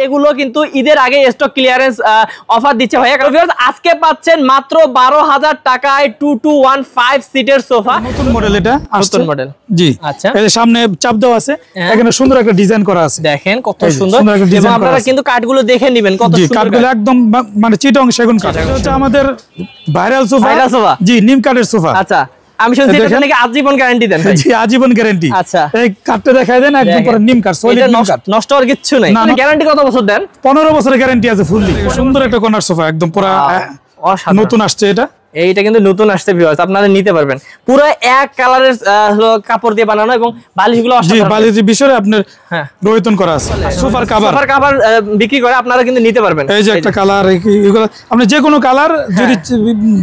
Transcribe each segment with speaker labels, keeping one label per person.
Speaker 1: এগুলো কিন্তু ঈদের আগে স্টক ক্লিয়ারেন্স অফার দিচ্ছে ভাইয়া। কারণ আজকে পাচ্ছেন মাত্র 12,000 টাকায় 2215 সিটের সোফা।
Speaker 2: নতুন মডেল, এটা
Speaker 1: নতুন মডেল।
Speaker 2: জি
Speaker 1: আচ্ছা,
Speaker 2: এর সামনে চাপ দেওয়া আছে, এখানে সুন্দর একটা ডিজাইন করা আছে।
Speaker 1: দেখেন কত সুন্দর, এবং আপনারা কিন্তু কাঠগুলো দেখে নেবেন কত সুন্দর।
Speaker 2: কাঠগুলো একদম মানে চিটং সেগুন কাঠ। এটা হচ্ছে আমাদের ভাইরাল সোফা। জি, নিম কাঠের সোফা।
Speaker 1: আচ্ছা, আমি শুনছি এটা নাকি আজীবন গ্যারান্টি দেন ভাই।
Speaker 2: জি, আজীবন গ্যারান্টি।
Speaker 1: আচ্ছা,
Speaker 2: এই কাঠটা দেখায় দেন, একদম পুরো নিম কাঠ, সলিড নিম কাঠ,
Speaker 1: নষ্ট হওয়ার কিছু নাই। গ্যারান্টি কত বছর দেন?
Speaker 2: 15 বছরের গ্যারান্টি আছে ফুললি। সুন্দর একটা কর্নার সোফা, একদম পুরো নতুন আসছে এটা।
Speaker 1: এইটা কিন্তু নতুন আসছে ভিউয়ার্স, আপনারা নিতে পারবেন। পুরো এক কালারের কাপড় দিয়ে বানানো, এবং বালিশগুলো
Speaker 2: জি, বালিশের বিষয়ে আপনার রয়তন করা আছে। সোফার কভার
Speaker 1: বিক্রি করে, আপনারা কিন্তু নিতে পারবেন।
Speaker 2: এই যে একটা কালার, এগুলো আপনি যে কোনো কালার যদি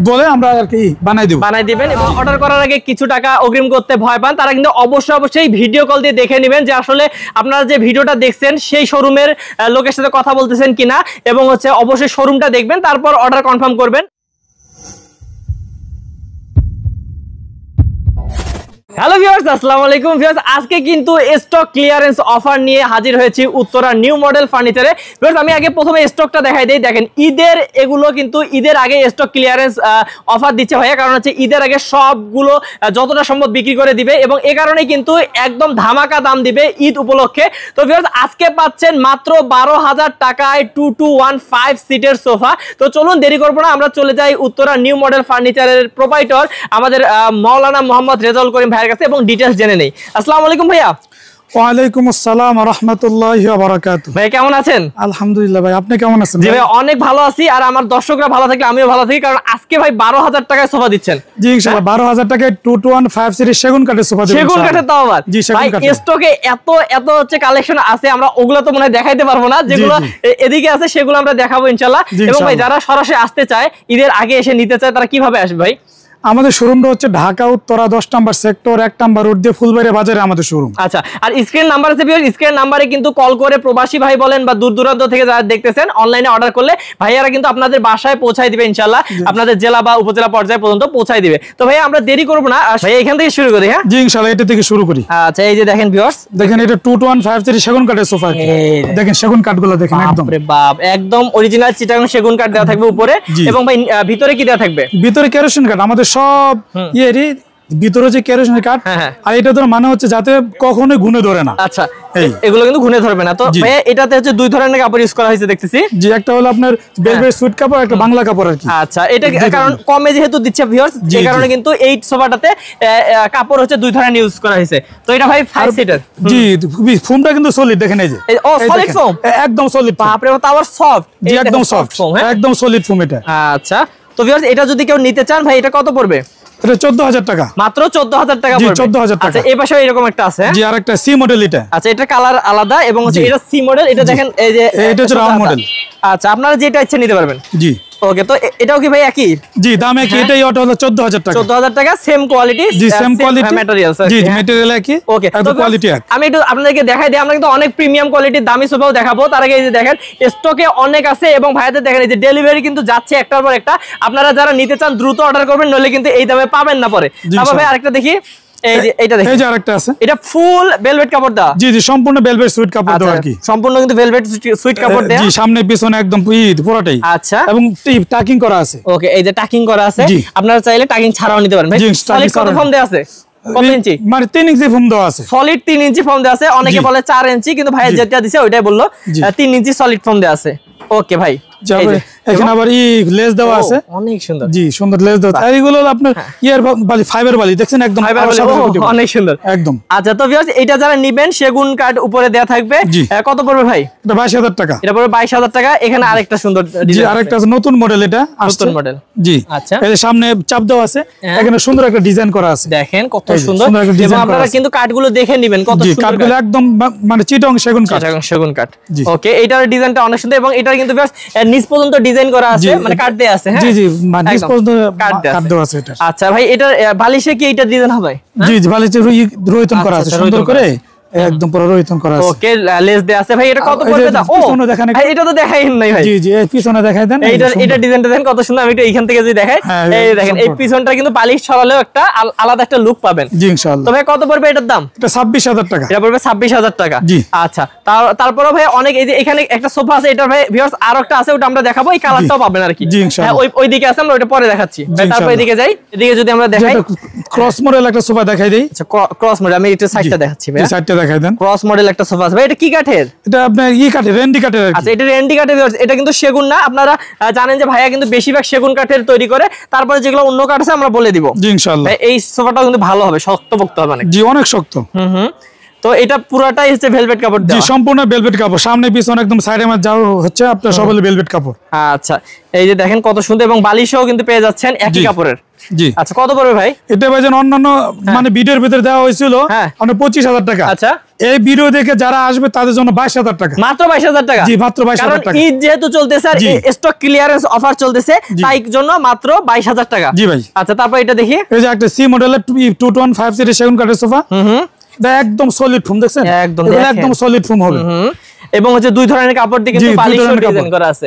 Speaker 2: বলে আমরা আর কি বানাই
Speaker 1: দিবেন। এবং অর্ডার করার আগে কিছু টাকা অগ্রিম করতে ভয় পান, তারা কিন্তু অবশ্যই ভিডিও কল দিয়ে দেখে নেবেন যে আসলে আপনারা যে ভিডিওটা দেখছেন সেই শোরুমের লোকের সাথে কথা বলতেছেন কিনা, এবং হচ্ছে অবশ্যই শোরুমটা দেখবেন, তারপর অর্ডার কনফার্ম করবেন। হ্যালো ভিউয়ার্স, আসসালামু আলাইকুম ভিউয়ার্স। আজকে কিন্তু স্টক ক্লিয়ারেন্স অফার নিয়ে হাজির হয়েছি উত্তরা নিউ মডেল ফার্নিচারে। ভিউয়ার্স, আমি আগে প্রথমে স্টকটা দেখাই দেই। দেখেন, ঈদের এগুলো কিন্তু ঈদের আগে স্টক ক্লিয়ারেন্স অফার দিচ্ছে ভাইয়া। কারণ হচ্ছে ঈদের আগে সবগুলো যতটা সম্ভব বিক্রি করে দিবে, এবং এ কারণে কিন্তু একদম ধামাকা দাম দিবে ঈদ উপলক্ষে। তো ভিউয়ার্স, আজকে পাচ্ছেন মাত্র 12,000 টাকায় 2215 সিটের সোফা। তো চলুন দেরি করবো না, আমরা চলে যাই উত্তরা নিউ মডেল ফার্নিচারের প্রোপাইটর আমাদের মাওলানা মোহাম্মদ রেজাউল করিম ভাইয়ের কাছে, এবং ডিটেইলস জেনে নেই। আসসালামু আলাইকুম ভাইয়া।
Speaker 2: ওয়ালাইকুম আসসালাম ওয়া রাহমাতুল্লাহি ওয়া বারাকাতুহু।
Speaker 1: ভাই কেমন আছেন?
Speaker 2: আলহামদুলিল্লাহ ভাই, আপনি কেমন আছেন?
Speaker 1: জি ভাই, অনেক ভালো আছি, আর আমার দর্শকরা ভালো থাকলে আমিও ভালো থাকি। কারণ আজকে ভাই 12,000 টাকায় সোফা দিচ্ছেন।
Speaker 2: জি ইনশাআল্লাহ, 12,000 টাকায় 2215 সিরিজ সেগুন কাঠের সোফা দিবেন।
Speaker 1: সেগুন কাঠের তাও আবার।
Speaker 2: জি, সেগুন কাঠের।
Speaker 1: ভাই স্টকে এত হচ্ছে কালেকশন আছে, আমরা ওগুলো তো মনে হয় দেখাইতে পারবো না। যেগুলো এদিকে আছে সেগুলো আমরা দেখাবো ইনশাআল্লাহ। এবং ভাই যারা সরাসরি আসতে চায়, ঈদের আগে এসে নিতে চায়, তারা কিভাবে আসবে ভাই?
Speaker 2: আমাদের শোরুমটা হচ্ছে ঢাকা উত্তরা 10 নম্বর সেক্টর 1 নম্বর রোড দিয়ে ফুলবাড়ি বাজারে আমাদের শোরুম।
Speaker 1: আচ্ছা, আর স্ক্রিন নাম্বার আছে ভিউয়ার, স্ক্রিন নাম্বারে কিন্তু কল করে প্রবাসী ভাই বলেন বা দূর দূরান্ত থেকে যারা দেখতেছেন অনলাইনে অর্ডার করলে ভাইয়ারা কিন্তু আপনাদের বাসায় পৌঁছায় দিবে ইনশাআল্লাহ। আপনাদের জেলা বা উপজেলা পর্যায় পর্যন্ত পৌঁছায় দিবে। তো ভাই আমরা দেরি করব না, ভাই এখান থেকে শুরু করি। হ্যাঁ
Speaker 2: জি ইনশাআল্লাহ, এটা থেকে শুরু করি।
Speaker 1: আচ্ছা, এই যে দেখেন ভিউয়ার্স,
Speaker 2: দেখেন এটা 2215 সিরিজ সেগুন কাঠের সোফা। দেখেন সেগুন কাঠগুলো দেখেন, একদম
Speaker 1: বাপ রে বাপ, একদম অরিজিনাল চিটাগাং সেগুন কাঠ দেওয়া থাকবে উপরে। এবং ভাই ভিতরে কি দেওয়া থাকবে?
Speaker 2: ভিতরে কেরোসিন কাঠ, আমাদের সব ইয়েরই ভিতরে যে কেরোসিনের কাঠ। আর এটা তো মানে হচ্ছে যাতে কখনোই ঘুনে ধরে না।
Speaker 1: আচ্ছা, এগুলো কিন্তু ঘুনে ধরবে না। তো ভাই এটাতে হচ্ছে দুই ধরনের কাপড় ইউজ করা হয়েছে দেখতেছি।
Speaker 2: জি, একটা হলো আপনার বেলভেট সুইট কাপড়, একটা বাংলা কাপড় আর কি।
Speaker 1: আচ্ছা, এটা কারণ কমে যেহেতু দিচ্ছে ভিউয়ার্স, যে কারণে কিন্তু এই সোফাটাতে কাপড় হচ্ছে দুই ধরনের ইউজ করা হয়েছে। তো এটা ভাই 5 সিটার।
Speaker 2: জি, ফোমটা কিন্তু সলিড, দেখেন এই যে।
Speaker 1: ও সলিড ফোম,
Speaker 2: একদম সলিড।
Speaker 1: বাপ রে, তাও সফট।
Speaker 2: জি, একদম সফট, একদম সলিড ফোম এটা।
Speaker 1: আচ্ছা, তো ভিউয়ার্স এটা যদি কেউ নিতে চান ভাই, এটা কত পড়বে?
Speaker 2: এটা 14,000 টাকা,
Speaker 1: মাত্র 14,000 টাকা পড়বে।
Speaker 2: 14,000 টাকা।
Speaker 1: আচ্ছা, এই পাশে এরকম একটা আছে।
Speaker 2: জি, আরেকটা সি মডেল এটা।
Speaker 1: আচ্ছা, এটা কালার আলাদা, এবং হচ্ছে এটা সি মডেল। এটা দেখেন এই যে
Speaker 2: এটা হচ্ছে রাউন্ড মডেল।
Speaker 1: আচ্ছা, আপনারা যেটা ইচ্ছা নিতে পারবেন।
Speaker 2: জি
Speaker 1: ওকে, তো এটাও কি ভাই একই?
Speaker 2: জি, দাম একই। এটাই ওটা হলো 14,000 টাকা।
Speaker 1: 14,000 টাকা, সেম কোয়ালিটি।
Speaker 2: জি, সেম কোয়ালিটি
Speaker 1: ম্যাটেরিয়ালস।
Speaker 2: জি, ম্যাটেরিয়াল একই।
Speaker 1: ওকে,
Speaker 2: তো কোয়ালিটি এক।
Speaker 1: আমি একটু আপনাদেরকে দেখাই দিই, আমরা কিন্তু অনেক প্রিমিয়াম কোয়ালিটির দামি সোফাও দেখাবো। তার আগে এই যে দেখেন স্টকে অনেক আছে, এবং ভাইয়াদের দেখেন এই যে ডেলিভারি কিন্তু যাচ্ছে একটার পর একটা। আপনারা যারা নিতে চান দ্রুত অর্ডার করবেন, নইলে কিন্তু এই দামে পাবেন না পরে। তারপর ভাই আরেকটা দেখি, এই যে এটা দেখেন,
Speaker 2: এই যে আরেকটা আছে।
Speaker 1: এটা ফুল ভেলভেট কাপড় দেওয়া।
Speaker 2: জি জি, সম্পূর্ণ ভেলভেট সুইট কাপড় দেওয়া আর কি।
Speaker 1: সম্পূর্ণ কিন্তু ভেলভেট সুইট কাপড় দেওয়া।
Speaker 2: জি, সামনে পিছনে একদম পুরোটাই।
Speaker 1: আচ্ছা,
Speaker 2: এবং টাকিং করা আছে।
Speaker 1: ওকে, এই যে টাকিং করা আছে, আপনারা চাইলে টাকিং ছাড়াও নিতে পারেন। ভাই সলিড কত ফোম দেওয়া আছে? কত ইঞ্চি?
Speaker 2: মানে 3 ইঞ্চি ফোম দেওয়া আছে।
Speaker 1: সলিড 3 ইঞ্চি ফোম দেওয়া আছে। অনেকে বলে 4 ইঞ্চি, কিন্তু ভাই যেটা দিছে ওইটাই বললো 3 ইঞ্চি সলিড ফোম দেওয়া আছে। ওকে ভাই,
Speaker 2: এখানে আবার লেস দেওয়া আছে,
Speaker 1: অনেক সুন্দর।
Speaker 2: জি, সুন্দর লেস দেওয়া। আর এগুলো আপনার ইয়ার বালি, ফাইবার বালি, দেখছেন একদম
Speaker 1: অনেক সুন্দর
Speaker 2: একদম।
Speaker 1: আচ্ছা, তো ভিউয়ার্স এটা যারা নেবেন সেগুন কাঠ উপরে দেয়া থাকবে। কত পড়বে ভাই?
Speaker 2: এটা 22,000 টাকা।
Speaker 1: এটা পড়বে 22,000 টাকা। এখানে আরেকটা সুন্দর
Speaker 2: ডিজাইন, আরেকটা আছে নতুন মডেল, এটা নতুন মডেল। জি,
Speaker 1: আচ্ছা,
Speaker 2: এর সামনে চাপ দেওয়া আছে, এখানে সুন্দর একটা ডিজাইন করা আছে।
Speaker 1: দেখেন কত সুন্দর, এবং আপনারা কিন্তু কাঠগুলো দেখে নেবেন কত সুন্দর।
Speaker 2: কাঠগুলো একদম মানে চিটং সেগুন কাঠ,
Speaker 1: সেগুন কাঠ। ওকে, এটার ডিজাইনটা অনেক সুন্দর, এবং এটার কিন্তু ভিউয়ার্স নিচ পর্যন্ত ডিজাইন করা আছে, মানে কাঠ দেয়া আছে। হ্যাঁ,
Speaker 2: জি জি, মানে নিচ পর্যন্ত কাঠ দেওয়া আছে এটা।
Speaker 1: আচ্ছা ভাই, এটার বালিশে কি এটা ডিজাইন হবে?
Speaker 2: জি জি, বালিশে রয়তন করা আছে সুন্দর করে। একদম পুরো রোহিতন করা আছে।
Speaker 1: ওকে, লেস দেয়া আছে ভাই। এটা কত পড়বে দাম? ও
Speaker 2: পিছনে দেখেন,
Speaker 1: ভাই এটা তো দেখাই নাই ভাই।
Speaker 2: জি জি, এই পিছনে দেখাই দেন।
Speaker 1: এটা ডিজাইনটা দেখেন কত সুন্দর। আমি একটু এইখান থেকে যদি দেখাই, এই দেখেন এই পিছনটা কিন্তু পালিশ ছড়ালেও একটা আলাদা একটা লুক পাবেন।
Speaker 2: জি ইনশাআল্লাহ।
Speaker 1: তো ভাই কত পড়বে এটার দাম?
Speaker 2: এটা 26000 টাকা।
Speaker 1: এটা পড়বে 26000 টাকা।
Speaker 2: জি
Speaker 1: আচ্ছা, তারপরে ভাই অনেক এই যে এখানে একটা সোফা আছে, এটা ভাই ভিউয়ার্স আরো একটা আছে, ওটা আমরা দেখাবো, এই কালারটাও পাবেন আর কি।
Speaker 2: জি ইনশাআল্লাহ।
Speaker 1: হ্যাঁ ওই দিকে আছে, আমরা ওটা পরে দেখাচ্ছি। তারপর এদিকে যাই, এদিকে যদি আমরা দেখাই
Speaker 2: ক্রস মডেল একটা সোফা দেখাই দেই।
Speaker 1: আচ্ছা ক্রস মডেল, আমি একটু সাইডটা দেখাচ্ছি ভাই।
Speaker 2: সাইডটা দেখাই দেন।
Speaker 1: ক্রস মডেল একটা সোফা আছে ভাই। এটা কি কাঠের?
Speaker 2: এটা আপনার কাঠের, রেন্ডি কাঠের।
Speaker 1: আচ্ছা এটা রেন্ডি কাঠের, এটা কিন্তু সেগুন না। আপনারা জানেন যে ভাইয়া কিন্তু বেশিরভাগ সেগুন কাঠের তৈরি করে, তারপরে যেগুলো অন্য কাঠ আছে আমরা বলে দিব।
Speaker 2: জি ইনশাআল্লাহ।
Speaker 1: এই সোফাটাও কিন্তু ভালো হবে, শক্তপোক্ত হবে অনেক।
Speaker 2: জি অনেক শক্ত।
Speaker 1: তো এটা পুরোটাই হচ্ছে ভেলভেট কাপড় দেওয়া।
Speaker 2: জি সম্পূর্ণ ভেলভেট কাপড়, সামনে পিছনে একদম সাইডে মাঝ যাও হচ্ছে আপনার সব হলো ভেলভেট কাপড়।
Speaker 1: আচ্ছা এই যে দেখেন কত সুন্দর, এবং বালিশও কিন্তু পেয়ে যাচ্ছেন একই কাপড়ের।
Speaker 2: জি
Speaker 1: আচ্ছা কত পড়বে ভাই?
Speaker 2: এটা ভাইজান অন্যান্য মানে ভিডিওর ভিতরে দেওয়া হয়েছিল আপনার 25000 টাকা।
Speaker 1: আচ্ছা
Speaker 2: এই ভিডিও দেখে যারা আসবে তাদের জন্য 22000 টাকা।
Speaker 1: মাত্র 22000 টাকা?
Speaker 2: জি মাত্র 22000 টাকা।
Speaker 1: ঈদ যেহেতু চলতেছে আর স্টক ক্লিয়ারেন্স অফার চলতেছে, তাই জন্য মাত্র 22000 টাকা।
Speaker 2: জি ভাই।
Speaker 1: আচ্ছা তারপর এটা দেখি,
Speaker 2: এই যে একটা সি মডেলের 215 সিটের সেগুন কাঠের সোফা। এটা একদম সলিড ফোম, দেখছেন? একদম সলিড ফোম হবে।
Speaker 1: এবং হচ্ছে দুই ধরনের কাপড় দিয়ে কিন্তু পালিশও ডিজাইন করা আছে।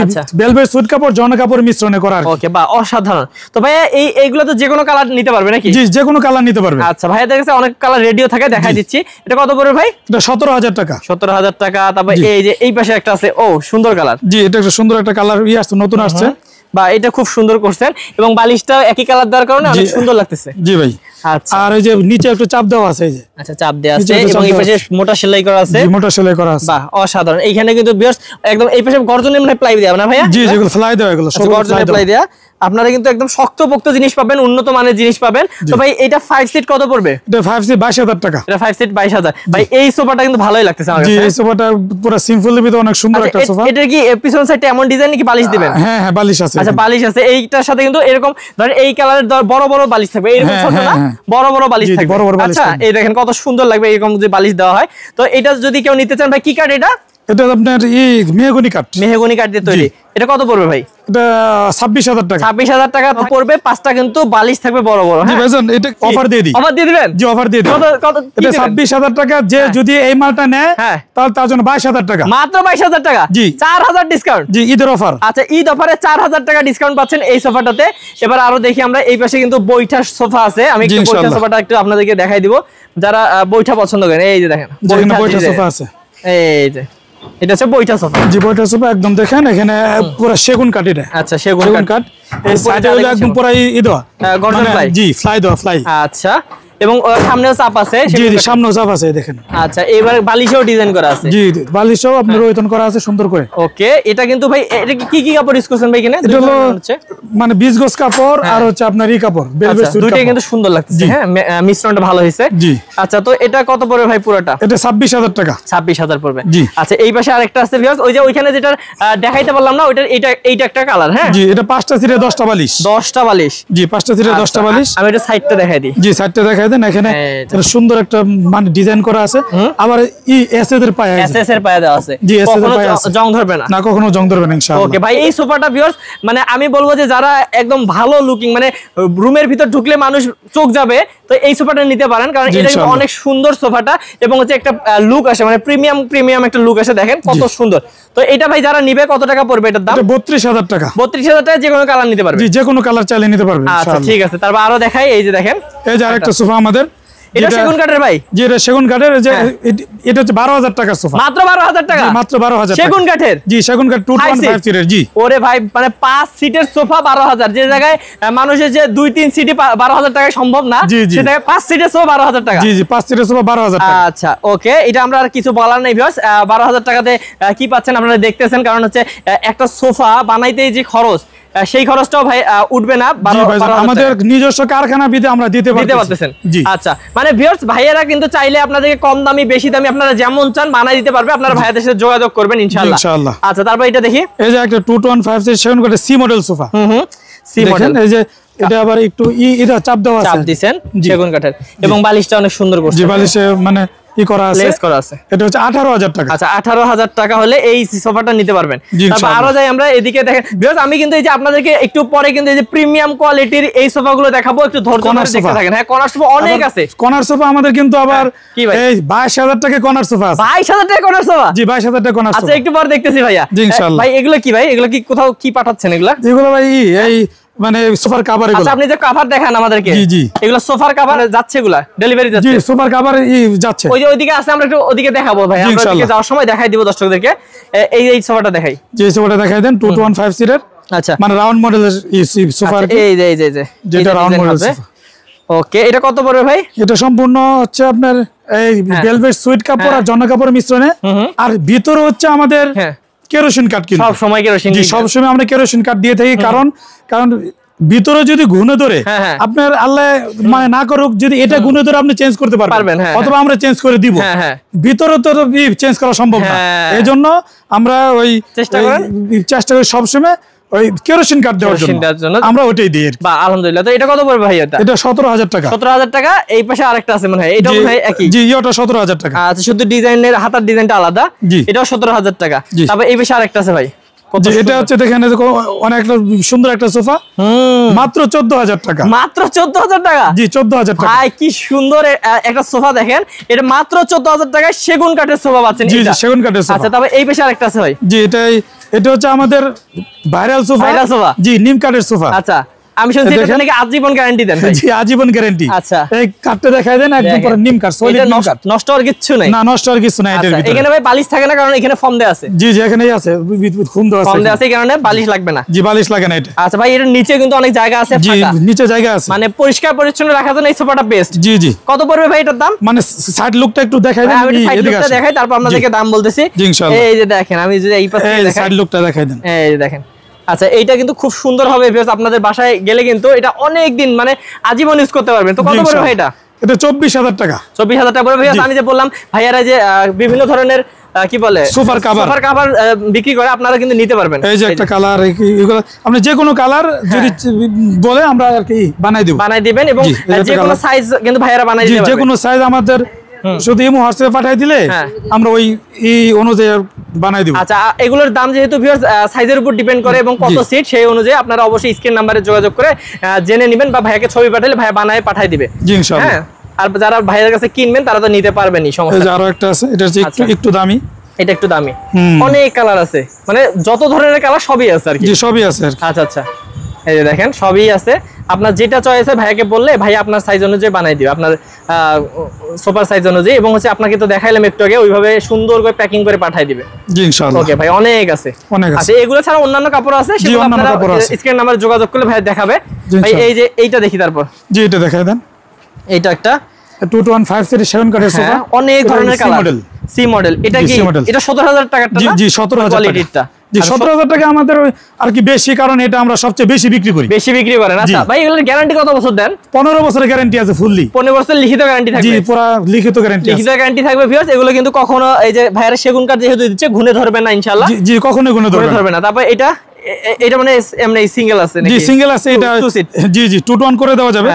Speaker 2: আচ্ছা ভেলভেট সুইট কাপড়, জর্না কাপড় মিশ্রণে করা আছে।
Speaker 1: ওকে বাহ, অসাধারণ। তো ভাইয়া এইগুলো তো যে কোনো কালার নিতে পারবে নাকি?
Speaker 2: জি যে কোনো কালার নিতে পারবে।
Speaker 1: আচ্ছা ভাইয়া দেখেছে অনেক কালার রেডিও থাকে, দেখাই দিচ্ছি। এটা কত পড়বে ভাই?
Speaker 2: এটা 17000 টাকা।
Speaker 1: 17000 টাকা। তারপর এই যে এই পাশে একটা আছে, ও সুন্দর কালার।
Speaker 2: জি এটা একটা সুন্দর একটা কালার আসছে, নতুন আসছে।
Speaker 1: বা এটা খুব সুন্দর করছেন, এবং বালিশটা একই কালার দেওয়ার কারণে অনেক সুন্দর লাগতেছে।
Speaker 2: জি ভাই।
Speaker 1: আচ্ছা
Speaker 2: আর এই যে নিচে একটু চাপ দেওয়া আছে, এই যে
Speaker 1: আচ্ছা চাপ দেওয়া আছে, এবং এই পাশে মোটা সেলাই করা আছে।
Speaker 2: জি মোটা সেলাই করা আছে।
Speaker 1: বাহ অসাধারণ। এইখানে কিন্তু ভিউয়ার্স একদম এই পাশে গর্জনের মানে প্লাই দেওয়া না ভাইয়া?
Speaker 2: জি যেগুলো ফ্লাই দেওয়া, এগুলো সব
Speaker 1: গর্জনের প্লাই দেওয়া। আপনারা কিন্তু একদম শক্তপোক্ত জিনিস পাবেন, উন্নত মানের জিনিস পাবেন। তো ভাই এটা 5 সিট কত পড়বে?
Speaker 2: এটা 5 সিট 22000 টাকা।
Speaker 1: এটা 5 সিট 22000। ভাই এই সোফাটা কিন্তু ভালোই লাগতেছে আমার কাছে।
Speaker 2: জি এই সোফাটা পুরো সিম্পলের ভিতরে অনেক সুন্দর একটা সোফা।
Speaker 1: এটা কি পিছন সাইডে এমন ডিজাইন নাকি বালিশ দিবেন?
Speaker 2: হ্যাঁ হ্যাঁ বালিশ আছে।
Speaker 1: আচ্ছা বালিশ আছে। এইটার সাথে কিন্তু এরকম ধরেন এই কালারের বড় বড় বালিশ থাকবে, এরকম ছোট না, বড় বড় বালিশ থাকবে। আচ্ছা এই দেখেন কত সুন্দর লাগবে এরকম যদি বালিশ দেওয়া হয়। তো এটা যদি কেউ নিতে চান ভাই, কি কাঠ এটা?
Speaker 2: এটা আপনার মেহগনি কাঠ।
Speaker 1: মেহগনি কাঠ দিয়ে তৈরি। এটা কত পড়বে ভাই?
Speaker 2: এটা 26000 টাকা।
Speaker 1: 26000 টাকা পড়বে। 5টা কিন্তু বালিশ থাকবে বড় বড়।
Speaker 2: জি ভাইজান এটা অফার দিয়ে দিই।
Speaker 1: অফার দিয়ে দিবেন?
Speaker 2: জি অফার দিয়ে দিই।
Speaker 1: কত?
Speaker 2: এটা 26000 টাকা। যে যদি এই মালটা নেয় তাহলে তার জন্য 22000 টাকা।
Speaker 1: মাত্র 22000 টাকা?
Speaker 2: জি
Speaker 1: 4000 ডিসকাউন্ট।
Speaker 2: জি ঈদের অফার।
Speaker 1: আচ্ছা ঈদ অফারে 4000 টাকা ডিসকাউন্ট পাচ্ছেন এই সোফাটাতে। এবার আরো দেখি আমরা, এই পাশে কিন্তু বৈঠা সোফা আছে। আমি একটু বৈঠা সোফাটা একটু আপনাদেরকে দেখাই দিব, যারা বৈঠা পছন্দ করেন। এই যে দেখেন
Speaker 2: বৈঠা সোফা আছে।
Speaker 1: এই যে এটা হচ্ছে বৈঠা সোফা।
Speaker 2: জি বৈঠা সোফা একদম দেখেন, এখানে পুরো সেগুন কাঠ। এটা
Speaker 1: আচ্ছা সেগুন কাঠ।
Speaker 2: এই সাইডে হলো একদম পুরো দেওয়া
Speaker 1: গর্জন ফ্লাই।
Speaker 2: জি ফ্লাই দেওয়া ফ্লাই।
Speaker 1: আচ্ছা এবং সামনেও চাপ আছে।
Speaker 2: জি জি সামনেও চাপ আছে দেখেন।
Speaker 1: আচ্ছা এবারে বালিশও ডিজাইন করা আছে।
Speaker 2: জি বালিশও আপনি রোহিতন করা আছে সুন্দর করে।
Speaker 1: ওকে এটা কিন্তু ভাই এটা কি কি কাপড় ইউজ করছেন ভাই এখানে?
Speaker 2: এটা হলো মানে 20 গজ কাপড় আর হচ্ছে আপনার কাপড় ভেলভেট সুইট।
Speaker 1: দুটোই কিন্তু সুন্দর লাগছে। হ্যাঁ মিশ্রণটা ভালো হয়েছে।
Speaker 2: জি
Speaker 1: আচ্ছা তো এটা কত পড়বে ভাই পুরোটা?
Speaker 2: এটা 26000 টাকা।
Speaker 1: 26000 পড়বে।
Speaker 2: জি
Speaker 1: আচ্ছা এই পাশে আরেকটা আছে ভিউয়ার্স, ওই যে ওইখানে যেটা দেখাইতে পারলাম না, ওইটা এইটা একটা কালার। হ্যাঁ
Speaker 2: জি এটা 5টা সিটে 10টা বালিশ।
Speaker 1: 10টা বালিশ।
Speaker 2: জি 5টা সিটে 10টা বালিশ।
Speaker 1: আমি এটা সাইডটা দেখাই দিই।
Speaker 2: জি সাইডটা দেখাই দেন। এখানে সুন্দর একটা মানে ডিজাইন করা আছে। আবার এসএস এর পায়া আছে।
Speaker 1: এসএস এর পায়া দেওয়া আছে।
Speaker 2: জি এসএস এর পায়া আছে।
Speaker 1: জং ধরবে না?
Speaker 2: না কখনো জং ধরবে না ইনশাআল্লাহ।
Speaker 1: ওকে ভাই এই সোফাটা ভিউয়ার্স মানে আমি বলবো যে যারা একদম ভালো লুকিং, মানে রুমের ভিতর ঢুকলে মানুষ চোখ যাবে, তো এই সোফাটা নিতে পারেন, কারণ এটা কিন্তু অনেক সুন্দর সোফাটা, এবং হচ্ছে একটা লুক আসে, মানে প্রিমিয়াম একটা লুক আসে। দেখেন কত সুন্দর। তো এটা ভাই যারা নিবে কত টাকা পড়বে এটার দাম?
Speaker 2: 32000 টাকা।
Speaker 1: 32000 টাকা যে কোনো কালার নিতে পারবে?
Speaker 2: জি যে কোনো কালার চাইলে নিতে পারবে।
Speaker 1: আচ্ছা ঠিক আছে। তারপর আরো দেখাই, এই যে দেখেন
Speaker 2: এই যে আরেকটা সোফা আমাদের।
Speaker 1: এটা সেগুন কাঠের ভাই?
Speaker 2: জি এটা সেগুন কাঠের। যে এটা হচ্ছে 12000 টাকার সোফা।
Speaker 1: মাত্র 12000 টাকা?
Speaker 2: মাত্র 12000
Speaker 1: সেগুন কাঠের?
Speaker 2: জি সেগুন কাঠ 215 সিটের। জি
Speaker 1: ওরে ভাই মানে 5 সিটের সোফা 12000, যে জায়গায় মানুষের যে 2-3 সিটি 12000 টাকায় সম্ভব না, সেটাকে 5 সিটের সোফা 12000 টাকা।
Speaker 2: জি জি 5 সিটের সোফা 12000 টাকা।
Speaker 1: আচ্ছা ওকে এটা আমরা আর কিছু বলার নাই ভিউয়ার্স। 12000 টাকাতে কি পাচ্ছেন আপনারা দেখতেছেন, কারণ হচ্ছে একটা সোফা বানাইতেই যে খরচ, সেই খরচটাও ভাই উঠবে না।
Speaker 2: আমাদের নিজস্ব কারখানা বিধে আমরা দিতে
Speaker 1: পারতেছেন। আচ্ছা মানে ভিউয়ার্স ভাইয়েরা কিন্তু চাইলে আপনাদেরকে কম দামি বেশি দামি আপনারা যেমন চান বানাই দিতে পারবে। আপনারা ভাইয়াদের সাথে যোগাযোগ করবেন ইনশাআল্লাহ। আচ্ছা তারপর এটা দেখি,
Speaker 2: এই যে একটা 215 সেগুন কাঠের C model sofa.
Speaker 1: C model.
Speaker 2: এই যে এটা আবার একটু এটা চাপ দেওয়া আছে।
Speaker 1: চাপ দিবেন সেগুন কাঠের, এবং বালিশটা অনেক সুন্দর করছে।
Speaker 2: জি বালিশে মানে ই করা আছে,
Speaker 1: লেস করা আছে।
Speaker 2: এটা হচ্ছে 18,000 টাকা।
Speaker 1: আচ্ছা 18,000 টাকা হলে এই সোফাটা নিতে পারবেন। তারপর আরো যাই আমরা এদিকে দেখেন ভিউয়ার্স, আমি কিন্তু এই যে আপনাদেরকে একটু পরে কিন্তু এই যে প্রিমিয়াম কোয়ালিটির এই সোফাগুলো দেখাবো, একটু ধৈর্য ধরে দেখতে থাকেন। হ্যাঁ কর্নার সোফা অনেক আছে।
Speaker 2: কর্নার সোফা আমাদের কিন্তু আবার এই 22,000 টাকা কর্নার সোফা আছে।
Speaker 1: 22,000 টাকা কর্নার সোফা?
Speaker 2: জি 22,000 টাকা কর্নার সোফা।
Speaker 1: আচ্ছা একটু পর দেখতেছি ভাইয়া।
Speaker 2: জি ইনশাআল্লাহ।
Speaker 1: ভাই এগুলো কি ভাই, এগুলো কি কোথাও কি পাঠাচ্ছেন এগুলা?
Speaker 2: এগুলো ভাই এই মানে সোফার কভার এগুলো।
Speaker 1: আচ্ছা আপনি যে কভার দেখান আমাদেরকে,
Speaker 2: জি জি
Speaker 1: এগুলো সোফার কভার যাচ্ছে, এগুলা ডেলিভারি যাচ্ছে?
Speaker 2: জি সোফার কভার যাচ্ছে।
Speaker 1: ওই যে ওইদিকে আছে, আমরা একটু ওদিকে দেখাবো ভাই, আমরা ওদিকে যাওয়ার সময় দেখাই দিব দর্শকদেরকে। এই সোফাটা দেখাই।
Speaker 2: জি সোফাটা দেখাই দেন 215 সিটের।
Speaker 1: আচ্ছা
Speaker 2: মানে রাউন্ড মডেলের সোফা।
Speaker 1: এই যে
Speaker 2: যেটা রাউন্ড মডেল সোফা।
Speaker 1: ওকে এটা কত পড়বে ভাই?
Speaker 2: এটা সম্পূর্ণ হচ্ছে আপনার এই ভেলভেট সুইট কাপড় আর জন্না কাপড়ের মিশ্রণে, আর ভিতরে হচ্ছে আমাদের কেরোসিন কাঠ। কিন্তু
Speaker 1: সব সময় কেরোসিন? জি
Speaker 2: সব সময় আমরা কেরোসিন কাঠ দিয়ে থাকি, কারণ ভিতরে যদি গুণে ধরে আপনার আল্লাহ মানে না করুক, যদি এটা গুণে ধরে আপনি চেঞ্জ করতে পারবেন, অথবা আমরা চেঞ্জ করে দিব। ভিতরে তো চেঞ্জ করা সম্ভব না, এই জন্য আমরা ওই চেষ্টা করি সবসময় ওই কেরোসিন কাঠ দেওয়ার জন্য, আমরা ওইটাই দিই।
Speaker 1: আলহামদুলিল্লাহ। তো এটা কত পড়বে ভাই? এটা
Speaker 2: 17,000 টাকা।
Speaker 1: 17,000 টাকা। এই পাশে আরেকটা আছে মনে হয়, এটা মনে হয় একই।
Speaker 2: জি এটা 17,000 টাকা।
Speaker 1: আচ্ছা শুধু ডিজাইনের হাতার ডিজাইনটা আলাদা, এটাও 17,000 টাকা। তারপর এই পাশে আরেকটা আছে ভাই,
Speaker 2: এটা হচ্ছে দেখেন অনেক সুন্দর একটা সোফা, মাত্র 14,000 টাকা।
Speaker 1: মাত্র 14,000 টাকা?
Speaker 2: জি 14,000 টাকা।
Speaker 1: ভাই কি সুন্দর একটা সোফা দেখেন, এটা মাত্র 14,000 টাকায় সেগুন কাঠের সোফা পাচ্ছেন।
Speaker 2: জি সেগুন কাঠের সোফা।
Speaker 1: আচ্ছা তারপর এই পাশে আরেকটা আছে ভাই।
Speaker 2: জি এটা হচ্ছে আমাদের ভাইরাল সোফা। জি নিম কাঠের সোফা।
Speaker 1: আচ্ছা আমি শুনছি এটা নাকি আজীবন গ্যারান্টি দেন ভাই?
Speaker 2: জি আজীবন গ্যারান্টি।
Speaker 1: আচ্ছা
Speaker 2: এই কাঠটা দেখাই দেন, একদম পুরো নিম কাঠ, সলিড নিম কাঠ,
Speaker 1: নষ্ট আর কিছু নাই?
Speaker 2: না নষ্ট আর কিছু নাই এর ভিতরে।
Speaker 1: এখানে ভাই বালিশ থাকে না, কারণ এখানে ফোম দেয়া আছে?
Speaker 2: জি জি এখানেই আছে, ফোম দেয়া আছে।
Speaker 1: ফোম দেয়া আছে এই কারণে বালিশ লাগবে না?
Speaker 2: জি বালিশ লাগে না এটা।
Speaker 1: আচ্ছা ভাই এর নিচে কিন্তু অনেক জায়গা আছে
Speaker 2: ফাঁকা? জি নিচে জায়গা আছে,
Speaker 1: মানে পরিষ্কার পরিচ্ছন্ন রাখার জন্য এই সোফাটা বেস্ট।
Speaker 2: জি জি।
Speaker 1: কত পড়বে ভাই এটার দাম?
Speaker 2: মানে সাইড লুকটা একটু দেখাই দেন।
Speaker 1: আমি সাইড লুকটা দেখাই, তারপর আপনাদেরকে দাম বলতেছি।
Speaker 2: জি ইনশাআল্লাহ।
Speaker 1: এই যে দেখেন, আমি যদি এই পাশে দেখাই,
Speaker 2: সাইড লুকটা দেখাই দেন।
Speaker 1: এই যে দেখেন। আচ্ছা এইটা কিন্তু খুব সুন্দর হবে ভিউয়ার্স, আপনাদের বাসায় গেলে কিন্তু এটা অনেক দিন মানে আজীবন ইউজ করতে পারবেন। তো কত পড়বে ভাই এটা?
Speaker 2: এটা 24,000 টাকা।
Speaker 1: 24,000 টাকা পড়বে ভিউয়ার্স। আমি যে বললাম ভাইয়ারা যে বিভিন্ন ধরনের কি বলে
Speaker 2: সোফার কভার
Speaker 1: বিক্রি করে, আপনারা কিন্তু নিতে পারবেন।
Speaker 2: এই যে একটা কালার, এগুলো আপনি যে কোনো কালার যদি বলে আমরা আর কি বানাই
Speaker 1: দিবেন, এবং যে কোনো সাইজ কিন্তু ভাইয়ারা বানাই দিতে পারবে।
Speaker 2: যে কোনো সাইজ আমাদের শুধু ইমো হোয়াটসঅ্যাপে পাঠিয়ে দিলে আমরা ওই অনুযায়ী বানাই দিব।
Speaker 1: আচ্ছা এগুলোর দাম যেহেতু ভিউয়ার্স সাইজের উপর ডিপেন্ড করে এবং কত সিট, সেই অনুযায়ী আপনারা অবশ্যই স্ক্রিন নাম্বারে যোগাযোগ করে জেনে নেবেন, বা ভাইয়াকে ছবি পাঠালে ভাইয়া বানায় পাঠিয়ে দিবে।
Speaker 2: জি ইনশাআল্লাহ।
Speaker 1: আর যারা ভাইয়ের কাছে কিনবেন তারা তো নিতে পারবেনই, সমস্যা নেই।
Speaker 2: আরো একটা আছে, এটা হচ্ছে একটু দামি।
Speaker 1: এটা একটু দামি, অনেক কালার আছে, মানে যত ধরনের কালার সবই আছে আর কি।
Speaker 2: জি সবই আছে।
Speaker 1: আচ্ছা আচ্ছা এই যে দেখেন সবই আছে, আপনার যেটা চয়েস হয় ভাইয়াকে বললে ভাইয়া আপনার সাইজ অনুযায়ী বানাই দিবে, আপনার সোফার সাইজ অনুযায়ী। এবং হচ্ছে আপনাকে তো দেখাইলাম একটু আগে, ওইভাবে সুন্দর করে প্যাকিং করে পাঠিয়ে দিবে।
Speaker 2: জি ইনশাআল্লাহ।
Speaker 1: ওকে ভাই অনেক আছে। আচ্ছা এগুলো ছাড়া অন্যান্য কাপড় আছে, সেগুলো আপনারা স্ক্রিন নাম্বার যোগাযোগ করলে ভাইয়া দেখাবে। ভাই এই যে এইটা দেখি তারপর।
Speaker 2: জি এটা দেখাই দেন।
Speaker 1: এইটা একটা
Speaker 2: 215 সিরিজ 7 কাঠের সোফা,
Speaker 1: অনেক ধরনের কালার, সি মডেল। এটা কি এটা 17,000 টাকাটা?
Speaker 2: জি 17,000
Speaker 1: কোয়ালিটিটা।
Speaker 2: জি 17,000 টাকা আমাদের আর কি বেশি, কারণ এটা আমরা সবচেয়ে বেশি বিক্রি করি।
Speaker 1: বেশি বিক্রি করেন? আচ্ছা ভাই এগুলোর গ্যারান্টি কত বছর দেন?
Speaker 2: 15 বছরের গ্যারান্টি আছে ফুললি।
Speaker 1: 15 বছরের লিখিত গ্যারান্টি থাকবে?
Speaker 2: জি পুরো লিখিত গ্যারান্টি আছে।
Speaker 1: লিখিত গ্যারান্টি থাকবে ভিউয়ার্স। এগুলো কিন্তু কখনো এই যে ভাইয়ারা সেগুন কাঠ যেহেতু দিচ্ছে, ঘুনে ধরবে না ইনশাআল্লাহ।
Speaker 2: জি কখনো ধরবে না।
Speaker 1: তারপর এটা মানে এমনি সিঙ্গেল আছে নাকি?
Speaker 2: জি সিঙ্গেল আছে। এটা জি 2 to 1 করে দেওয়া যাবে।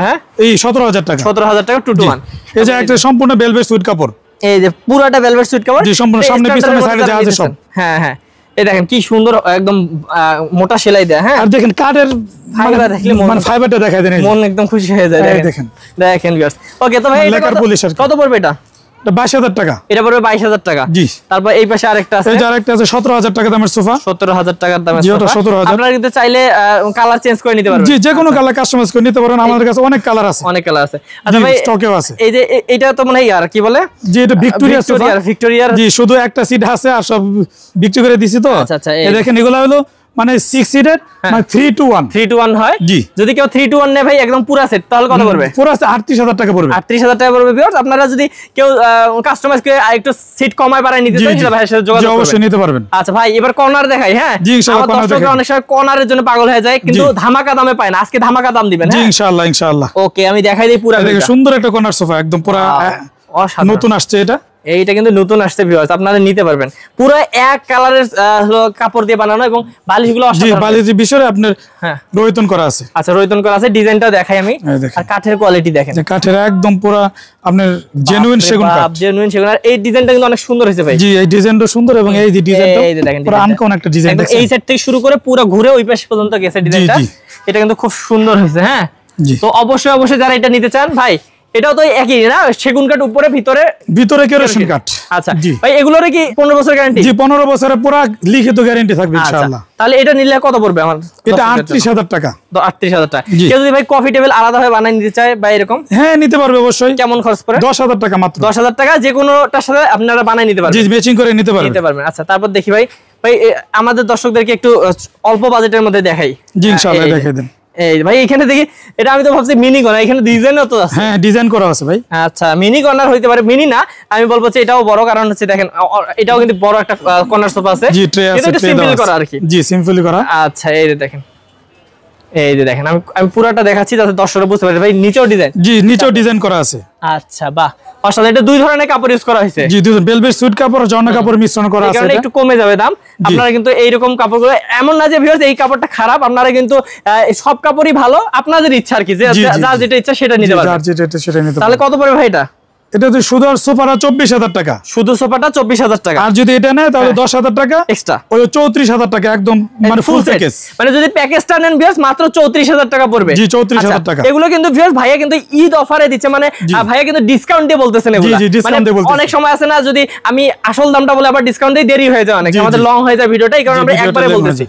Speaker 2: এই 17,000 টাকা।
Speaker 1: 17,000 টাকা 2 to 1।
Speaker 2: এই যে একটা সম্পূর্ণ ভেলভেট সুইট কাপড়,
Speaker 1: এই যে পুরোটা ভেলভেট সুইট কাপড়।
Speaker 2: জি সম্পূর্ণ সামনে পিছনে সাইডে যা আছে সব।
Speaker 1: হ্যাঁ হ্যাঁ এই দেখেন কি সুন্দর, একদম মোটা সেলাই দেয়া। হ্যাঁ
Speaker 2: আর দেখেন কাঠের ফাইবার দেখলে মানে ফাইবারটা দেখাই দেন,
Speaker 1: মন একদম খুশি হয়ে যায়। দেখেন ভিউয়ার্স। ওকে তো ভাই এটা কত পড়বে? এটা
Speaker 2: 22,000 টাকা।
Speaker 1: এটা পড়বে 22,000 টাকা।
Speaker 2: জি।
Speaker 1: তারপর এই পাশে আরেকটা আছে,
Speaker 2: এই যে আরেকটা আছে 17,000 টাকা দামের সোফা।
Speaker 1: 17,000 টাকার দামের সোফা।
Speaker 2: 17,000।
Speaker 1: আপনারা কিন্তু চাইলে কালার চেঞ্জ করে নিতে পারবেন।
Speaker 2: জি যে কোনো কালার কাস্টমাইজ করে নিতে পারেন, আমাদের কাছে অনেক কালার আছে।
Speaker 1: অনেক কালার আছে। আচ্ছা ভাই
Speaker 2: স্টকেও আছে।
Speaker 1: এই যে এটা তো মনে হয় আর কি বলে,
Speaker 2: জি এটা ভিক্টোরিয়া সোফা।
Speaker 1: ভিক্টোরিয়ার।
Speaker 2: জি শুধু একটা সিট আছে, আর সব বিক্রি করে দিছি তো।
Speaker 1: আচ্ছা আচ্ছা
Speaker 2: এই দেখেন এগুলা হলো মানে 6 সিটের, মানে 3 to 1।
Speaker 1: 3 to 1 হয়।
Speaker 2: জি
Speaker 1: যদি কেউ 3 to 1 নেয় ভাই একদম পুরো সেট, তাহলে কত পড়বে?
Speaker 2: পুরো 38,000 টাকা পড়বে।
Speaker 1: 38,000 টাকা পড়বে ভিউয়ার্স। আপনারা যদি কেউ কাস্টমাইজ করে একটু সিট কমায় বাড়ায় নিতে চান, সেটা ভাইয়ের সাথে যোগাযোগ করবেন,
Speaker 2: অবশ্যই নিতে পারবেন।
Speaker 1: আচ্ছা ভাই এবার কর্নার দেখাই। হ্যাঁ
Speaker 2: জি ইনশাআল্লাহ।
Speaker 1: আমার দর্শকরা অনেক সময় কর্নারের জন্য পাগল হয়ে যায়, কিন্তু ধামাকা দামে পায় না। আজকে ধামাকা দাম দিবেন।
Speaker 2: জি ইনশাআল্লাহ।
Speaker 1: ওকে আমি দেখাই দেই পুরো।
Speaker 2: দেখেন সুন্দর একটা কর্নার সোফা, একদম পুরো নতুন আসছে এটা।
Speaker 1: এইটা কিন্তু নতুন আসছে ভিউয়ার্স, আপনারা নিতে পারবেন। পুরো এক কালারের হলো কাপড় দিয়ে বানানো এবং বালিশগুলো অসাধারণ। জি,
Speaker 2: বালিশের বিষয়ে আপনার রয়তন করা আছে।
Speaker 1: আচ্ছা, রয়তন করা আছে। ডিজাইনটা দেখাই আমি, আর কাঠের কোয়ালিটি দেখেন,
Speaker 2: কাঠের একদম পুরো আপনার জেনুইন সেগুন কাঠ,
Speaker 1: জেনুইন সেগুন। আর এই ডিজাইনটা কিন্তু অনেক সুন্দর হয়েছে ভাই।
Speaker 2: জি, এই ডিজাইনটা সুন্দর এবং এই যে ডিজাইনটা পুরো আনকমন একটা ডিজাইন দেখেন।
Speaker 1: এই সাইড থেকে শুরু করে পুরো ঘুরে ওই পাশ পর্যন্ত গেছে ডিজাইনটা। এটা কিন্তু খুব সুন্দর হয়েছে। হ্যাঁ, তো অবশ্যই অবশ্যই যারা এটা নিতে চান ভাই, এটাও তো একই না, সেগুন কাঠ উপরে, ভিতরে কেরোসিন কাঠ। আচ্ছা ভাই, এগুলোর কি 15 বছর গ্যারান্টি? জি,
Speaker 2: 15 বছরের পুরো লিখিত গ্যারান্টি থাকবে ইনশাআল্লাহ।
Speaker 1: তাহলে এটা নিলে কত পড়বে আমার?
Speaker 2: এটা 38000 টাকা।
Speaker 1: 38000 টাকা। কেউ যদি ভাই কফি টেবিল আলাদা ভাবে বানাই নিতে চায় বা এরকম,
Speaker 2: হ্যাঁ নিতে পারবে অবশ্যই।
Speaker 1: কেমন খরচ পড়ে?
Speaker 2: 10000 টাকা মাত্র।
Speaker 1: 10000 টাকা, যে কোনোটার সাথে আপনারা বানাই নিতে পারবেন।
Speaker 2: জি, ম্যাচিং করে নিতে পারবেন।
Speaker 1: আচ্ছা, তারপর দেখি ভাই আমাদের দর্শকদেরকে একটু অল্প বাজেটের মধ্যে দেখাই।
Speaker 2: জি, ইনশাআল্লাহ দেখাই দেন।
Speaker 1: এই ভাই এখানে দেখি, এটা আমি তো ভাবছি মিনি কর্নার, এখানে ডিজাইনও তো আছে।
Speaker 2: হ্যাঁ, ডিজাইন করা আছে ভাই।
Speaker 1: আচ্ছা, মিনি কর্নার হইতে পারে, মিনি না, আমি বলবো যে এটাও বড়, কারণ হচ্ছে দেখেন এটাও কিন্তু বড় একটা কর্নার সোফা আছে।
Speaker 2: জি, ট্রে আছে,
Speaker 1: এটা সিম্পল করা আর কি।
Speaker 2: জি, সিম্পলি করা।
Speaker 1: আচ্ছা, এই যে দেখেন, আমি পুরাটা দেখাচ্ছি যাতে দর্শকরা বুঝতে পারে। ভাই নিচেও ডিজাইন? জি, নিচেও ডিজাইন করা আছে। আচ্ছা, বাহ, অসাধারণ। এটা দুই ধরনের কাপড় ইউজ করা হয়েছে।
Speaker 2: জি, দুই ভেলভেট সুইট কাপড় আর জর্না কাপড় মিশ্রণ করা আছে।
Speaker 1: এটা একটু কমে যাবে দাম। আপনারা কিন্তু এইরকম কাপড়গুলো, এমন না যে ভিউয়ার্স এই কাপড়টা খারাপ, আপনারা কিন্তু সব কাপড়ই ভালো, আপনাদের ইচ্ছা আর কি, যে যার যেটা ইচ্ছা সেটা নিতে পারবেন।
Speaker 2: যার যেটা সেটা নিতে পারবেন।
Speaker 1: তাহলে কত পড়বে ভাই এটা?
Speaker 2: এটা তো শুধু সোফাটা 24000 টাকা।
Speaker 1: শুধু সোফাটা 24000 টাকা।
Speaker 2: আর যদি এটা নেয় তাহলে 10000 টাকা এক্সট্রা, ওই 34000 টাকা একদম, মানে ফুল প্যাকেজ।
Speaker 1: মানে যদি প্যাকেজটা নেন ভিউয়ার্স মাত্র 34000 টাকা পড়বে।
Speaker 2: জি, 34000 টাকা।
Speaker 1: এগুলো কিন্তু ভিউয়ার্স ভাইয়া কিন্তু ঈদ অফারে দিচ্ছে, মানে ভাইয়া কিন্তু ডিসকাউন্ট দিয়ে বলতেছেন এগুলো।
Speaker 2: জি, ডিসকাউন্ট দিয়ে বলতেছেন।
Speaker 1: অনেক সময় আছে না, যদি আমি আসল দামটা বলে আবার ডিসকাউন্ট দিয়ে দেরি হয়ে যায়, অনেক আমাদের লং হয়ে যায় ভিডিওটা, এই কারণে আমরা একবারে বলতেছি।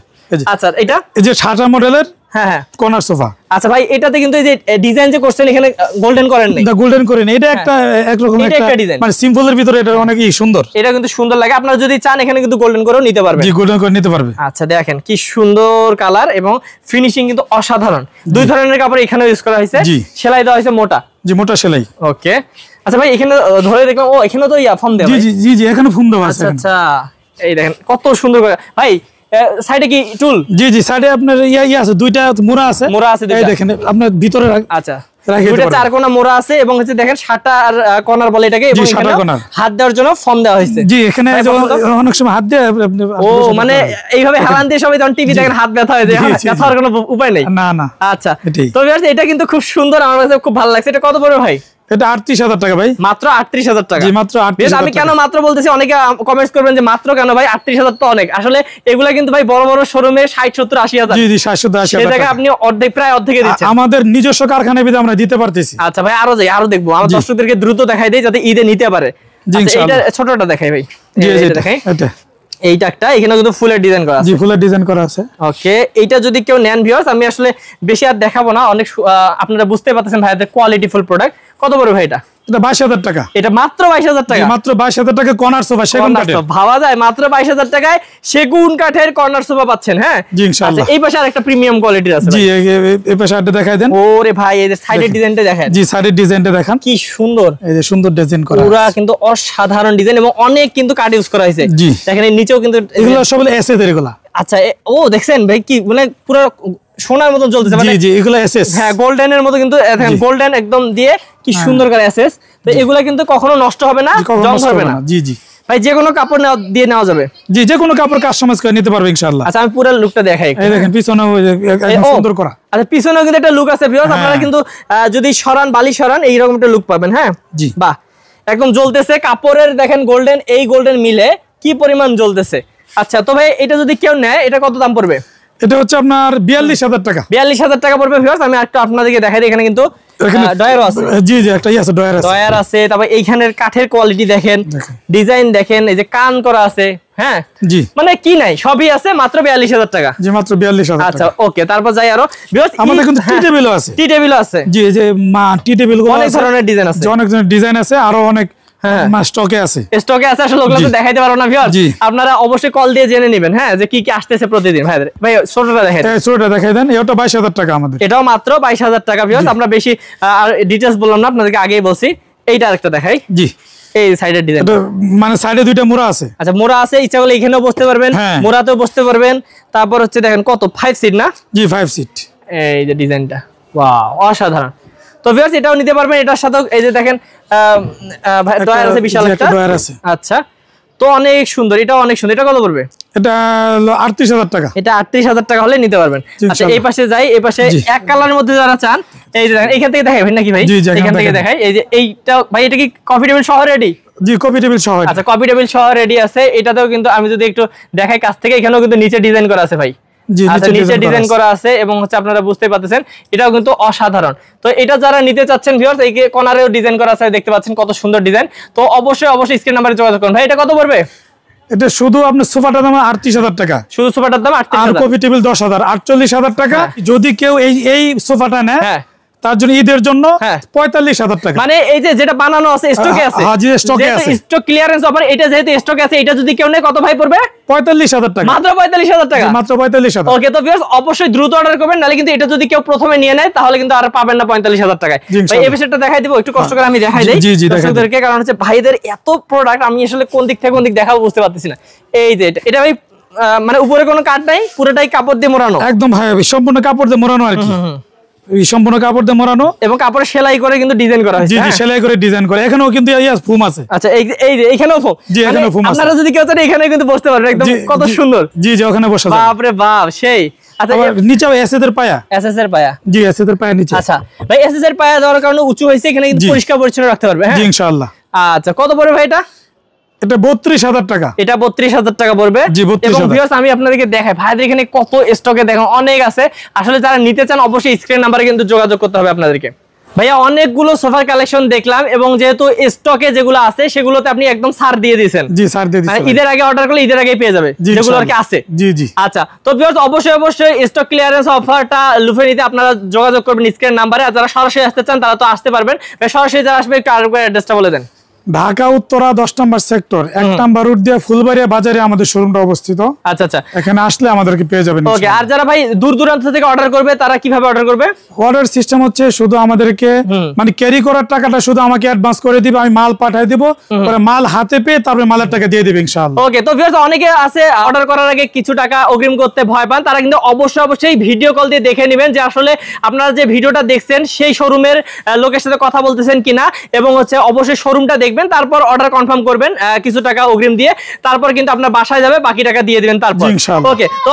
Speaker 1: আচ্ছা, এটা এই যে
Speaker 2: 60 মডেলের
Speaker 1: হ্যাঁ
Speaker 2: কর্নার সোফা।
Speaker 1: আচ্ছা ভাই, এটাতে কিন্তু এই যে ডিজাইন যে করছেন এখানে গোল্ডেন করেন নাই।
Speaker 2: না, গোল্ডেন করেন, এটা একটা একরকম একটা ডিজাইন, মানে সিম্পলের ভিতরে এটা অনেক সুন্দর।
Speaker 1: এটা কিন্তু সুন্দর লাগে, আপনারা যদি চান এখানে কিন্তু গোল্ডেন করেও নিতে পারবেন।
Speaker 2: জি, গোল্ডেন করে নিতে পারবে।
Speaker 1: আচ্ছা, দেখেন কি সুন্দর কালার এবং ফিনিশিং কিন্তু অসাধারণ। দুই ধরনের কাপড় এখানে ইউজ করা হয়েছে। সেলাই দেওয়া হয়েছে মোটা। জি, মোটা সেলাই। ওকে। আচ্ছা ভাই, এখানে ধরে দেখলাম, ও এখানে তো ফোম দেওয়া।
Speaker 2: জি জি জি, এখানে ফোম দেওয়া আছে।
Speaker 1: আচ্ছা, এই দেখেন কত সুন্দর করে। ভাই সাইডে কি টুল?
Speaker 2: জি জি, সাইডে আপনার আছে, দুইটা মোড়া আছে। এই দেখেন আপনার ভিতরে। আচ্ছা,
Speaker 1: দুইটা চার কোণা মোড়া আছে এবং হচ্ছে দেখেন শাটা আর কর্নার বলে এটাকে, এবং এখানে হাত দেওয়ার জন্য ফর্ম দেওয়া হয়েছে।
Speaker 2: জি, এখানে অনেক সময় হাত দিয়ে,
Speaker 1: ও মানে এইভাবে হেলান দিয়ে সবাই যখন টিভি দেখেন হাত ব্যথা হয়ে যায়, ব্যথার কোনো উপায় নেই।
Speaker 2: না না।
Speaker 1: আচ্ছা, তো এটা কিন্তু খুব সুন্দর, আমার কাছে খুব ভালো লাগছে। এটা কত পড়বে ভাই?
Speaker 2: এটা 38000 টাকা ভাই।
Speaker 1: মাত্র 38000 টাকা।
Speaker 2: জি, মাত্র 38000।
Speaker 1: আমি কেন মাত্র বলতেছি, অনেকে কমেন্টস করবেন যে মাত্র কেন ভাই, 38000 তো অনেক। আসলে এগুলা কিন্তু ভাই বড় বড় শোরুমে 60 70 80000।
Speaker 2: জি জি, 60 70
Speaker 1: এই জায়গায় আপনি অর্ধেক, প্রায় অর্ধেকে দিচ্ছেন।
Speaker 2: আমাদের নিজস্ব কারখানায় বিধে আমরা দিতে পারতেছি।
Speaker 1: আচ্ছা ভাই, আরো দেখবো, আমার দর্শকদেরকে দ্রুত দেখাই দেই যাতে ঈদে নিতে পারে। এটা ছোটটা দেখাই ভাই। জি, এটা দেখাই। এইটা একটা, এখানে কিন্তু ফুলের ডিজাইন করা আছে।
Speaker 2: জি, ফুলের ডিজাইন করা আছে।
Speaker 1: ওকে, এইটা যদি কেউ নেন ভিউয়ার্স, আমি আসলে বেশি আর দেখাবো না, অনেক আপনারা বুঝতে পারতেছেন ভাইয়াদের কোয়ালিটি ফুল প্রোডাক্ট। কত বড় ভাই এটা?
Speaker 2: এটা 22000 টাকা।
Speaker 1: এটা মাত্র 22000 টাকা।
Speaker 2: মাত্র 22000 টাকা কর্নার সোফা সেগুন কাঠের।
Speaker 1: ভাবা যায়, মাত্র 22000 টাকায় সেগুন কাঠের কর্নার সোফা পাচ্ছেন। হ্যাঁ
Speaker 2: জি, ইনশাআল্লাহ।
Speaker 1: এই পাশে আরেকটা প্রিমিয়াম কোয়ালিটির আছে।
Speaker 2: জি, এই পাশে আরেকটা দেখাই দেন।
Speaker 1: ওরে ভাই, এই যে সাইডের ডিজাইনটা দেখেন।
Speaker 2: জি, সাইডের ডিজাইনটা দেখেন কি
Speaker 1: সুন্দর।
Speaker 2: এই যে সুন্দর ডিজাইন করা,
Speaker 1: পুরো কিন্তু অসাধারণ ডিজাইন এবং অনেক কিন্তু কাঠ ইউজ করা হয়েছে। জি, দেখেন এই নিচেও কিন্তু
Speaker 2: এগুলো সব এসএস এর এগুলা।
Speaker 1: আচ্ছা, ও দেখছেন ভাই, কি মানে পুরো সোনার মতো জ্বলতেছে।
Speaker 2: জি জি, এগুলো এসএস।
Speaker 1: হ্যাঁ, গোল্ডেনের মতো কিন্তু দেখেন, গোল্ডেন একদম দিয়ে কি সুন্দর করে এসএস। তো এগুলা কিন্তু কখনো নষ্ট হবে না, জং ধরবে না।
Speaker 2: জি জি
Speaker 1: ভাই, যে কোনো কাপড় দিয়ে নেওয়া যাবে।
Speaker 2: জি, যে কোনো কাপড় কাস্টমাইজ করে নিতে পারবে ইনশাআল্লাহ।
Speaker 1: আচ্ছা, আমি পুরো লুকটা দেখাই।
Speaker 2: এই দেখেন পিছনে একদম সুন্দর করা।
Speaker 1: আচ্ছা, পিছনেও কিন্তু একটা লুক আছে ভিউয়ার্স, আপনারা কিন্তু যদি সরান, বালি সরান, এই রকম একটা লুক পাবেন। হ্যাঁ জি, বাহ, একদম জ্বলতেছে। কাপড়ের দেখেন গোল্ডেন, এই গোল্ডেন মিলে কি পরিমাণ জ্বলতেছে। আচ্ছা, তো ভাই এটা যদি কেউ নেয়, এটা কত দাম পড়বে?
Speaker 2: এটা হচ্ছে আপনার 42000 টাকা।
Speaker 1: 42000 টাকা পড়বে ভিউয়ার্স। আমি একটু আপনাদেরকে দেখাই দিই, এখানে কিন্তু ডয়ারও আছে।
Speaker 2: জি জি, একটা আছে, ডয়ার আছে।
Speaker 1: তারপর এইখানের কাঠের কোয়ালিটি দেখেন, ডিজাইন দেখেন, এই যে কান করা আছে। হ্যাঁ জি, মানে কি নাই, সবই আছে, মাত্র 42000 টাকা। জি, মাত্র 42000 টাকা। আচ্ছা, ওকে, তারপর যাই আরো ভিউয়ার্স,
Speaker 2: আমাদের কিন্তু টি টেবিলও আছে।
Speaker 1: টি টেবিলও আছে।
Speaker 2: জি, এই যে টি টেবিল গুলো
Speaker 1: অনেক ধরনের ডিজাইন আছে।
Speaker 2: অনেক ধরনের ডিজাইন আছে, আরো অনেক স্টকে আছে।
Speaker 1: স্টকে আছে, আসলে ওগুলো তো দেখাইতে পারবো না ভিউয়ার্স। আপনারা অবশ্যই কল দিয়ে জেনে নেবেন, হ্যাঁ, যে কি কি আসতেছে প্রতিদিন। ভাই ছোটটা দেখাই দেন। ছোটটা দেখাই দেন। এটা 22000 টাকা আমাদের। এটাও মাত্র 22000 টাকা ভিউয়ার্স। আমরা বেশি আর ডিটেইলস বললাম না, আপনাদেরকে আগেই বলছি। এইটা আরেকটা দেখাই। জি, এই সাইডের ডিজাইন, মানে সাইডে দুইটা মোড়া আছে। আচ্ছা, মোড়া আছে, ইচ্ছা করলে এখানেও বসতে পারবেন, মোড়াতেও বসতে পারবেন। তারপর হচ্ছে দেখেন কত 5 সিট না? জি, 5 সিট। এই যে ডিজাইনটা, ওয়াও, অসাধারণ। তো ভিউয়ার্স এটাও নিতে পারবেন, এটার সাথে এই যে দেখেন ডয়ার আছে, বিশাল একটা ডয়ার আছে। আচ্ছা, তো অনেক সুন্দর, এটা অনেক সুন্দর। এটা কত পড়বে?
Speaker 2: এটা ৩৮,০০০ টাকা।
Speaker 1: এটা ৩৮,০০০ টাকা হলে নিতে পারবেন। আচ্ছা, এই পাশে যাই, এই পাশে এক কালারের মধ্যে যারা চান, এই যে দেখেন এখান থেকে দেখাবেন নাকি ভাই? এখান থেকে দেখাই। এই যে এইটা ভাই, এটা কি কফি টেবিল সহ রেডি?
Speaker 2: জি, কফি টেবিল সহ।
Speaker 1: আচ্ছা, কফি টেবিল সহ রেডি আছে। এটাতেও কিন্তু আমি যদি একটু দেখাই কাছ থেকে, এখানেও কিন্তু নিচে ডিজাইন করা আছে ভাই। আচ্ছা, নিচে ডিজাইন করা আছে এবং হচ্ছে আপনারা বুঝতে পারতেছেন এটাও কিন্তু অসাধারণ। তো এটা যারা নিতে চাচ্ছেন ভিউয়ার্স, এই কর্নারেও ডিজাইন করা আছে, দেখতে পাচ্ছেন কত সুন্দর ডিজাইন। তো অবশ্যই স্ক্রিন নাম্বারে যোগাযোগ করুন। ভাই এটা কত পড়বে?
Speaker 2: এটা শুধু আপনার সোফাটার দাম ৩৮,০০০ টাকা।
Speaker 1: শুধু সোফাটার দাম ৩৮,০০০।
Speaker 2: আর কফি টেবিল ১০,০০০, ৪৮,০০০ টাকা। যদি কেউ এই সোফাটা নেয়, তার জন্য ঈদের জন্য ৪৫,০০০ টাকা।
Speaker 1: মানে এই যে যেটা বানানো আছে, স্টকে আছে।
Speaker 2: জি, স্টকে আছে,
Speaker 1: স্টক ক্লিয়ারেন্স অফার। এটা যেহেতু স্টকে আছে, এটা যদি কেউ নেয় কত ভাই পড়বে?
Speaker 2: ৪৫,০০০ টাকা।
Speaker 1: মাত্র ৪৫,০০০ টাকা।
Speaker 2: মাত্র ৪৫,০০০।
Speaker 1: ওকে, তো ভিউয়ার্স অবশ্যই দ্রুত অর্ডার করবেন, নালে কিন্তু এটা যদি কেউ প্রথমে নিয়ে নেয় তাহলে কিন্তু আর পাবেন না ৪৫,০০০ টাকায়। ভাই এই বিষয়টা দেখাই দিব, একটু কষ্ট করে আমি দেখাই দেই দর্শকদেরকে, কারণ হচ্ছে ভাইদের এত প্রোডাক্ট, আমি আসলে কোন দিক থেকে কোন দিক দেখাবো বুঝতে পারতেছি না। এই যে এটা ভাই মানে উপরে কোনো কাট নাই, পুরোটাই কাপড় দিয়ে মোড়ানো।
Speaker 2: একদম ভাই, সম্পূর্ণ কাপড় দিয়ে মোড়ানো আর কি। সম্পূর্ণ কাপড় দিয়ে মোড়ানো
Speaker 1: এবং কাপড়ে সেলাই করে কিন্তু ডিজাইন করা হয়েছে।
Speaker 2: জি জি, সেলাই করে ডিজাইন করে। এখানেও কিন্তু ফোম আছে।
Speaker 1: আচ্ছা, এই যে এখানেও ফোম।
Speaker 2: জি, এখানেও ফোম আছে।
Speaker 1: আপনারা যদি কেউ চান এখানে কিন্তু বসতে পারবেন, একদম কত সুন্দর।
Speaker 2: জি জি, ওখানে বসা যায়।
Speaker 1: বাপ রে বাপ, সেই। আচ্ছা,
Speaker 2: নিচেও এসএস এর পায়া।
Speaker 1: এসএস এর পায়া।
Speaker 2: জি, এসএস এর পায়া নিচে।
Speaker 1: আচ্ছা ভাই, এসএস এর পায়া দেওয়ার কারণে উঁচু হয়েছে, এখানে কিন্তু পরিষ্কার পরিচ্ছন্ন রাখতে পারবে। হ্যাঁ,
Speaker 2: জি, ইনশাআল্লাহ।
Speaker 1: আচ্ছা, কত পড়বে ভাই এটা?
Speaker 2: এটা ৩২,০০০ টাকা।
Speaker 1: এটা ৩২,০০০ টাকা পড়বে। এবং ভিউয়ার্স আমি আপনাদেরকে দেখাই, ভাইদের এখানে কত স্টকে দেখেন অনেক আছে। আসলে যারা নিতে চান অবশ্যই স্ক্রিন নাম্বারে কিন্তু যোগাযোগ করতে হবে আপনাদেরকে। ভাইয়া অনেকগুলো সোফার কালেকশন দেখলাম, এবং যেহেতু স্টকে যেগুলো আছে সেগুলোতে আপনি একদম ছাড় দিয়ে দিয়েছেন।
Speaker 2: জি, ছাড় দিয়ে দিয়েছি।
Speaker 1: ঈদের আগে অর্ডার করলে ঈদের আগেই পেয়ে যাবে যেগুলো আর কি আছে। জি জি। আচ্ছা, তো ভিউয়ার্স অবশ্যই স্টক ক্লিয়ারেন্স অফারটা লুফে নিতে আপনারা যোগাযোগ করবেন স্ক্রিন নাম্বারে। আর যারা সরাসরি আসতে চান তারা তো আসতে পারবেন। সরাসরি যারা আসবে একটু আরেকবার অ্যাড্রেসটা বলে দেন।
Speaker 2: ঢাকা উত্তরা ১০ নম্বর সেক্টর ১ নম্বর রুট দিয়ে ফুলবাড়িয়া বাজারে আমাদের শোরুমটা অবস্থিত।
Speaker 1: আচ্ছা আচ্ছা,
Speaker 2: এখানে আসলে আমাদেরকে পেয়ে যাবেন।
Speaker 1: ওকে, আর যারা ভাই দূর দূরান্ত থেকে অর্ডার করবে তারা কিভাবে অর্ডার করবে?
Speaker 2: অর্ডার সিস্টেম হচ্ছে শুধু আমাদেরকে মানে ক্যারি করার টাকাটা শুধু আমাকে অ্যাডভান্স করে দিবে, আমি মাল পাঠিয়ে দিব, পরে মাল হাতে পেয়ে তারপরে মালের টাকা দিয়ে দিবে ইনশাআল্লাহ।
Speaker 1: ওকে, তো ভিউয়ার্স অনেকে আছে অর্ডার করার আগে কিছু টাকা অগ্রিম করতে ভয় পান, তারা কিন্তু অবশ্যই ভিডিও কল দিয়ে দেখে নেবেন যে আসলে আপনারা যে ভিডিওটা দেখছেন সেই শোরুমের লোকের সাথে কথা বলতেছেন কিনা, এবং হচ্ছে অবশ্যই শোরুমটা দেখবেন, তারপর অর্ডার কনফার্ম করবেন কিছু টাকা অগ্রিম দিয়ে, তারপর কিন্তু আপনার বাসায় যাবে, বাকি টাকা দিয়ে দিবেন তারপর। ওকে, তো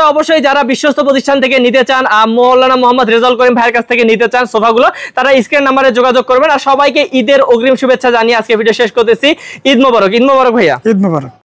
Speaker 1: অবশ্যই যারা বিশ্বস্ত প্রতিষ্ঠান থেকে নিতে চান, মাওলানা মোহাম্মদ রেজাউল করিম ভাইয়ের কাছ থেকে নিতে চান সোফাগুলো, তারা স্ক্রিন নাম্বারে যোগাযোগ করবেন। আর সবাইকে ঈদের অগ্রিম শুভেচ্ছা জানিয়ে আজকে ভিডিও শেষ করতেছি। ঈদ মোবারক। ঈদ মোবারক ভাইয়া।
Speaker 2: ঈদ মোবারক।